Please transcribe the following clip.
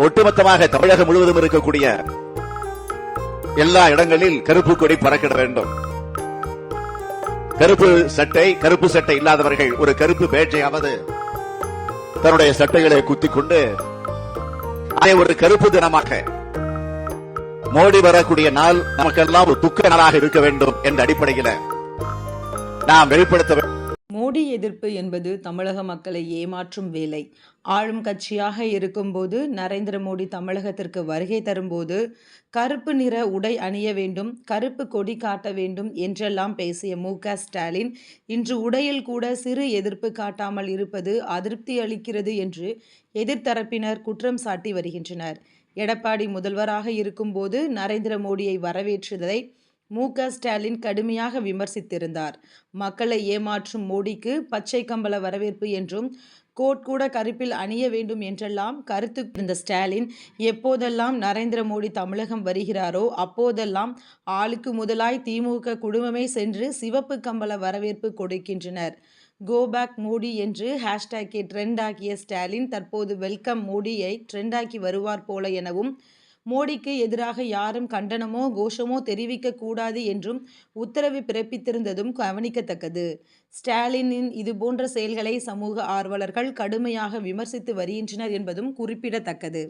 ஒட்டுமொத்தமாக தமிழகம் முழுவதும் இருக்கக்கூடிய எல்லா இடங்களில் கருப்பு கொடி பறக்கிட வேண்டும். கருப்பு சட்டை இல்லாதவர்கள் ஒரு கருப்பு பேட்ஜையாவது தன்னுடைய சட்டைகளை குத்திக் கொண்டு அதை ஒரு கருப்பு தினமாக மோடி வரக்கூடிய நாள் நமக்கெல்லாம் ஒரு துக்க நாளாக இருக்க வேண்டும் என்ற அடிப்படையில் நாம் வெளிப்படுத்த வேண்டும். மோடி எதிர்ப்பு என்பது தமிழக மக்களை ஏமாற்றும் வேலை. ஆளும் கட்சியாக இருக்கும்போது நரேந்திர மோடி தமிழகத்திற்கு வருகை தரும்போது கருப்பு நிற உடை அணிய வேண்டும், கருப்பு கொடி காட்ட வேண்டும் என்றெல்லாம் பேசிய மு.க. ஸ்டாலின் இன்று உடையில் கூட சிறு எதிர்ப்பு காட்டாமல் இருப்பது அதிருப்தி அளிக்கிறது என்று எதிர்த்தரப்பினர் குற்றம் சாட்டி வருகின்றனர். எடப்பாடி முதல்வராக இருக்கும்போது நரேந்திர மோடியை வரவேற்றதை மு.க. ஸ்டாலின் கடுமையாக விமர்சித்திருந்தார். மக்களை ஏமாற்றும் மோடிக்கு பச்சை கம்பள வரவேற்பு என்றும் கோட் கூட கருப்பில் அணிய வேண்டும் என்றெல்லாம் கருத்து இருந்த ஸ்டாலின் எப்போதெல்லாம் நரேந்திர மோடி தமிழகம் வருகிறாரோ அப்போதெல்லாம் ஆளுக்கு முதலாய் திமுக குடும்பமே சென்று சிவப்பு கம்பள வரவேற்பு கொடுக்கின்றனர். கோபேக் மோடி என்று ஹேஷ்டேக்கை ட்ரெண்ட் ஆக்கிய ஸ்டாலின் தற்போது வெல்கம் மோடியை ட்ரெண்டாக்கி வருவார் போல எனவும் மோடிக்கு எதிராக யாரும் கண்டனமோ கோஷமோ தெரிவிக்க கூடாது என்றும் உத்தரவு பிறப்பித்திருந்ததும் கவனிக்கத்தக்கது. ஸ்டாலினின் இதுபோன்ற செயல்களை சமூக ஆர்வலர்கள் கடுமையாக விமர்சித்து வருகின்றனர் என்பதும் குறிப்பிடத்தக்கது.